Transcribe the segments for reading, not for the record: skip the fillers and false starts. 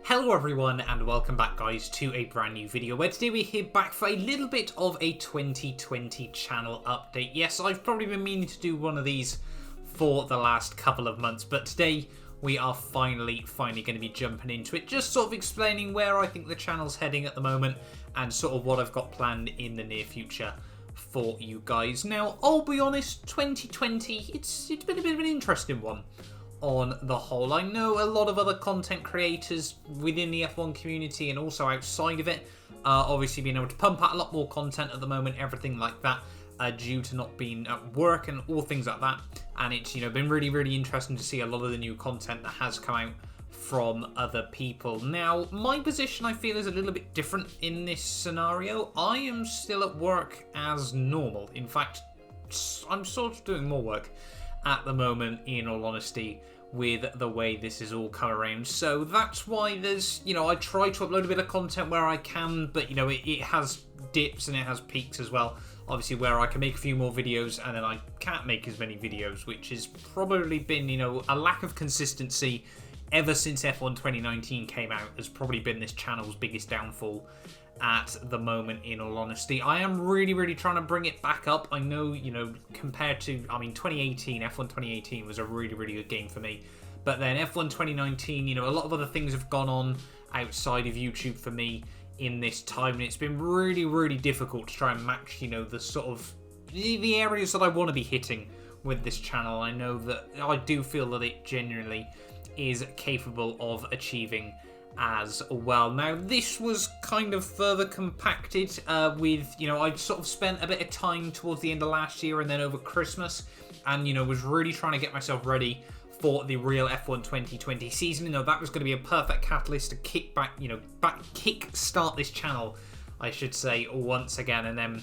Hello everyone and welcome back guys to a brand new video where today we're here back for a little bit of a 2020 channel update. Yes, I've probably been meaning to do one of these for the last couple of months, but today we are finally going to be jumping into it, just sort of explaining where I think the channel's heading at the moment and sort of what I've got planned in the near future for you guys. Now, I'll be honest, 2020, it's been a bit of an interesting one. On the whole, I know a lot of other content creators within the F1 community and also outside of it are obviously being able to pump out a lot more content at the moment, everything like that, due to not being at work and all things like that. And it's been really interesting to see a lot of the new content that has come out from other people. Now, my position I feel is a little bit different in this scenario. I am still at work as normal. In fact, I'm sort of doing more work at the moment, in all honesty, with the way this is all come around. So that's why there's, I try to upload a bit of content where I can, but, it has dips and it has peaks as well. Obviously, where I can make a few more videos and then I can't make as many videos, which has probably been, a lack of consistency ever since F1 2019 came out, has probably been this channel's biggest downfall at the moment, in all honesty. I am really trying to bring it back up. I know, compared to, 2018, F1 2018 was a really good game for me. But then F1 2019, a lot of other things have gone on outside of YouTube for me in this time. And it's been really difficult to try and match, the sort of, the areas that I want to be hitting with this channel. I know that I do feel that it genuinely is capable of achieving as well. Now, this was kind of further compacted with, I sort of spent a bit of time towards the end of last year and then over Christmas, and, was really trying to get myself ready for the real F1 2020 season. That was going to be a perfect catalyst to kick start this channel, I should say, once again. And then,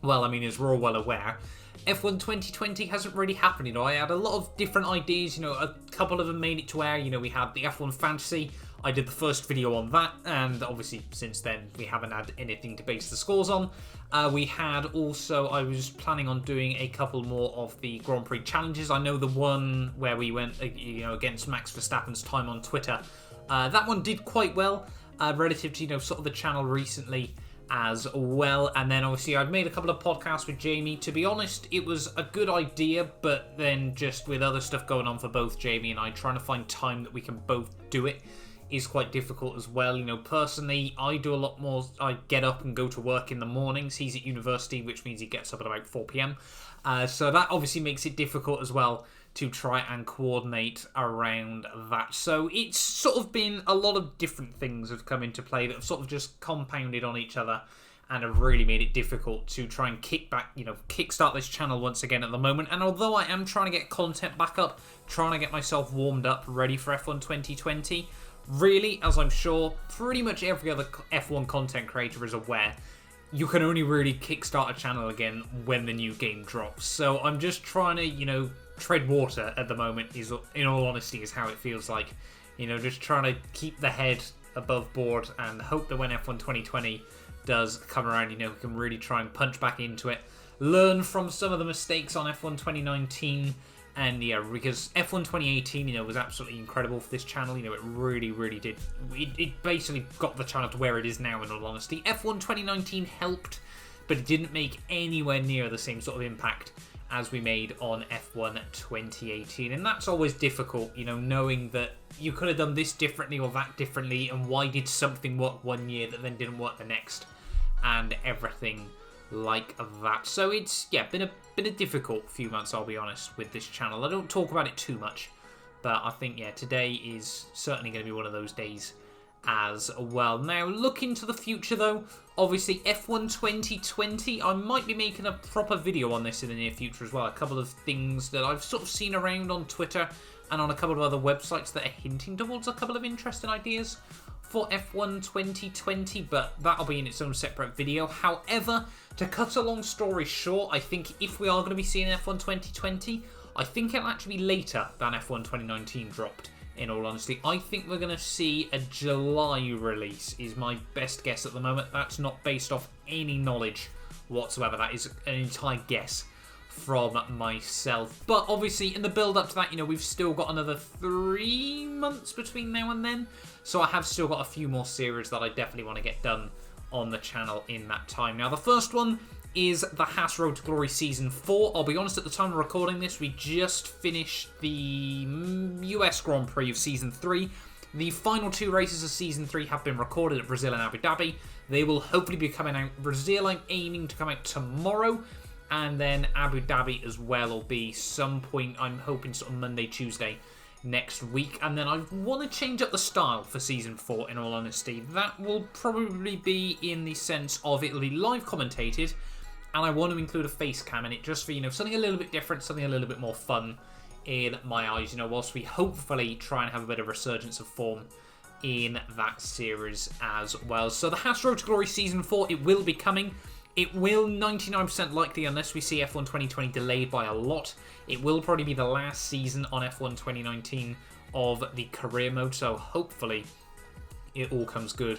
well, as we're all well aware, F1 2020 hasn't really happened. I had a lot of different ideas, a couple of them made it to air. We had the F1 Fantasy. I did the first video on that, and obviously since then we haven't had anything to base the scores on. We had also, I was planning on doing a couple more of the Grand Prix challenges. I know the one where we went, against Max Verstappen's time on Twitter. That one did quite well relative to, sort of the channel recently as well. And then obviously I'd made a couple of podcasts with Jamie. To be honest, it was a good idea, but then just with other stuff going on for both Jamie and I, trying to find time that we can both do it is quite difficult as well. Personally, I do a lot more. I get up and go to work in the mornings. He's at university, which means he gets up at about 4 p.m. So that obviously makes it difficult as well to try and coordinate around that. So it's sort of been a lot of different things have come into play that have sort of just compounded on each other and have really made it difficult to try and kickstart this channel once again at the moment. And although I am trying to get content back up, trying to get myself warmed up, ready for F1 2020, really, as I'm sure pretty much every other F1 content creator is aware, you can only really kickstart a channel again when the new game drops. So I'm just trying to, tread water at the moment, is, in all honesty, is how it feels like. Just trying to keep the head above board and hope that when F1 2020 does come around, we can really try and punch back into it. Learn from some of the mistakes on F1 2019. And yeah, because F1 2018, was absolutely incredible for this channel. It really did. It basically got the channel to where it is now, in all honesty. F1 2019 helped, but it didn't make anywhere near the same sort of impact as we made on F1 2018. And that's always difficult, knowing that you could have done this differently or that differently, and why did something work one year that then didn't work the next, and everything like that. So it's, been a difficult few months, I'll be honest, with this channel. I don't talk about it too much, but I think, today is certainly going to be one of those days as well. Now, looking to the future though, obviously F1 2020, I might be making a proper video on this in the near future as well. A couple of things that I've sort of seen around on Twitter and on a couple of other websites that are hinting towards a couple of interesting ideas for F1 2020, but that'll be in its own separate video. However, to cut a long story short, I think if we are going to be seeing F1 2020, I think it'll actually be later than F1 2019 dropped, in all honesty. I think we're going to see a July release, is my best guess at the moment. That's not based off any knowledge whatsoever. That is an entire guess from myself. But obviously, in the build-up to that, you know, we've still got another 3 months between now and then. So I have still got a few more series that I definitely want to get done on the channel in that time. Now, the first one is the Haas Road to Glory Season 4. I'll be honest, at the time of recording this, we just finished the US Grand Prix of Season 3. The final 2 races of Season 3 have been recorded at Brazil and Abu Dhabi. They will hopefully be coming out. Brazil, I'm aiming to come out tomorrow. And then Abu Dhabi as well will be some point, I'm hoping sort of Monday, Tuesday next week. And then I want to change up the style for Season 4, in all honesty. That will probably be in the sense of it'll be live commentated. And I want to include a face cam in it just for, you know, something a little bit different, something a little bit more fun in my eyes, you know, whilst we hopefully try and have a bit of resurgence of form in that series as well. So the Haas Road to Glory Season 4, it will be coming. It will 99% likely, unless we see F1 2020 delayed by a lot, it will probably be the last season on F1 2019 of the career mode. So hopefully it all comes good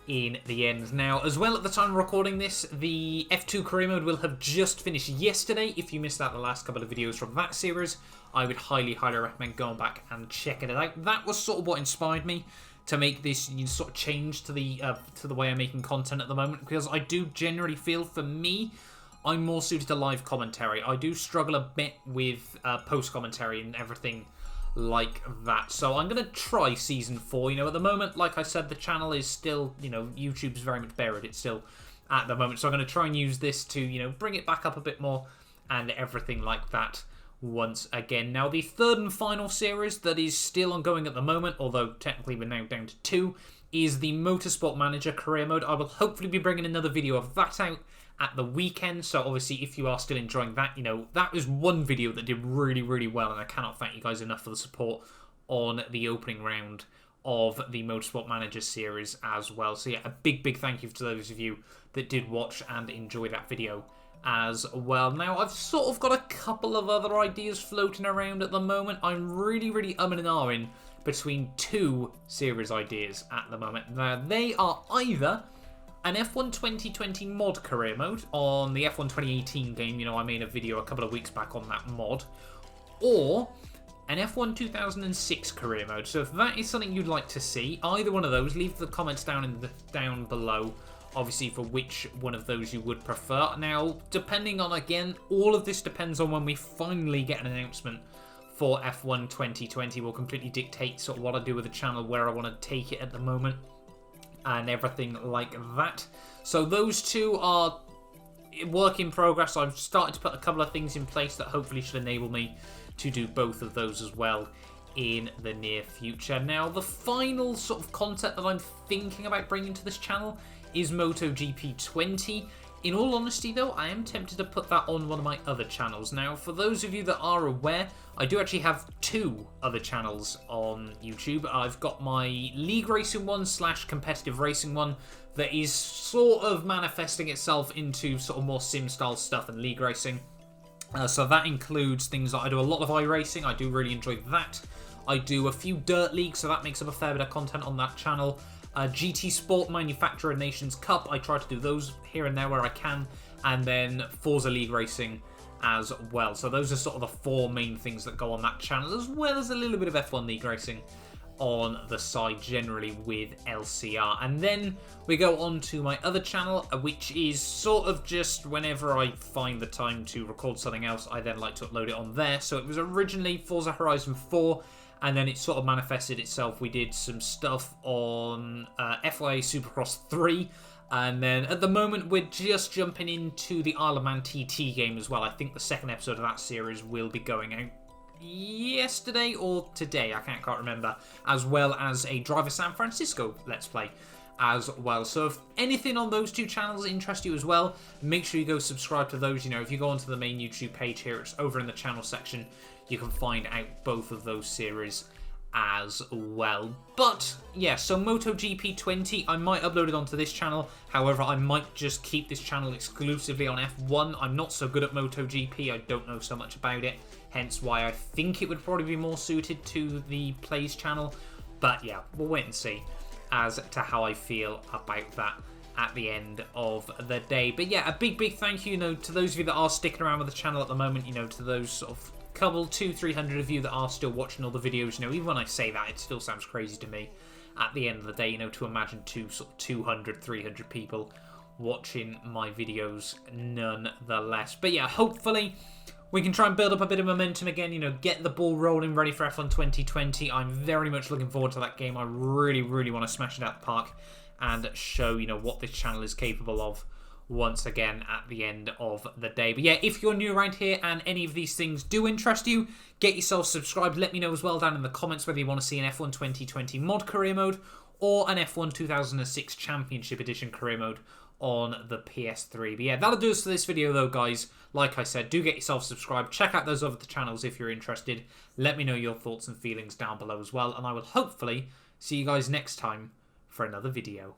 in the end. Now, as well, at the time of recording this, the F2 career mode will have just finished yesterday. If you missed out the last couple of videos from that series, I would highly recommend going back and checking it out. That was sort of what inspired me to make this sort of change to the way I'm making content at the moment, because I do generally feel, for me, I'm more suited to live commentary. I do struggle a bit with post commentary and everything like that. So I'm going to try Season 4. You know, at the moment, like I said, the channel is still, you know, YouTube's very much buried. It's still at the moment. So I'm going to try and use this to, you know, bring it back up a bit more and everything like that once again. Now, the third and final series that is still ongoing at the moment, although technically we're now down to 2, is the Motorsport Manager career mode. I will hopefully be bringing another video of that out at the weekend. So obviously, if you are still enjoying that, you know, that was one video that did really well, and I cannot thank you guys enough for the support on the opening round of the Motorsport Manager series as well. So yeah, a big thank you to those of you that did watch and enjoy that video as well. Now, I've sort of got a couple of other ideas floating around at the moment. I'm really umming and ahhing between 2 series ideas at the moment. Now, they are either an F1 2020 mod career mode on the F1 2018 game. You know, I made a video a couple of weeks back on that mod. Or an F1 2006 career mode. So if that is something you'd like to see, either one of those, leave the comments down below, obviously, for which one of those you would prefer. Now, depending on, again, all of this depends on when we finally get an announcement for F1 2020. Will completely dictate sort of what I do with the channel, where I want to take it at the moment, and everything like that. So those 2 are work in progress. I've started to put a couple of things in place that hopefully should enable me to do both of those as well in the near future. Now, the final sort of content that I'm thinking about bringing to this channel is MotoGP 20. In all honesty, though, I am tempted to put that on one of my other channels. Now, for those of you that are aware, I do actually have 2 other channels on YouTube. I've got my League Racing one / competitive racing one that is sort of manifesting itself into sort of more sim-style stuff and League Racing. So that includes things like I do a lot of iRacing. I do really enjoy that. I do a few Dirt Leagues, so that makes up a fair bit of content on that channel. GT Sport Manufacturer Nations Cup, I try to do those here and there where I can, and then Forza League Racing as well. So those are sort of the 4 main things that go on that channel, as well as a little bit of F1 League Racing on the side, generally with LCR. And then we go on to my other channel, which is sort of just whenever I find the time to record something else, I then like to upload it on there. So it was originally Forza Horizon 4, and then it sort of manifested itself. We did some stuff on FIA Supercross 3, and then at the moment we're just jumping into the Isle of Man TT game as well. I think the second episode of that series will be going out yesterday or today, I can't remember, as well as a Driver San Francisco Let's Play as well. So if anything on those 2 channels interest you as well, make sure you go subscribe to those. You know, if you go onto the main YouTube page here, it's over in the channel section, you can find out both of those series as well. But yeah, so MotoGP 20, I might upload it onto this channel. However, I might just keep this channel exclusively on F1. I'm not so good at MotoGP. I don't know so much about it, hence why I think it would probably be more suited to the Plays channel. But yeah, we'll wait and see as to how I feel about that at the end of the day. But yeah, a big thank you, to those of you that are sticking around with the channel at the moment, to those sort of couple, 200-300 of you that are still watching all the videos. Even when I say that, it still sounds crazy to me at the end of the day, to imagine 200-300 people watching my videos nonetheless. But yeah, hopefully we can try and build up a bit of momentum again, get the ball rolling, ready for F1 2020. I'm very much looking forward to that game. I really want to smash it out the park and show, what this channel is capable of once again at the end of the day. But yeah, if you're new around here and any of these things do interest you, get yourself subscribed. Let me know as well down in the comments whether you want to see an F1 2020 mod career mode or an F1 2006 Championship Edition career mode on the PS3. But yeah, that'll do us for this video though, guys. Like I said, do get yourself subscribed. Check out those other channels if you're interested. Let me know your thoughts and feelings down below as well, and I will hopefully see you guys next time for another video.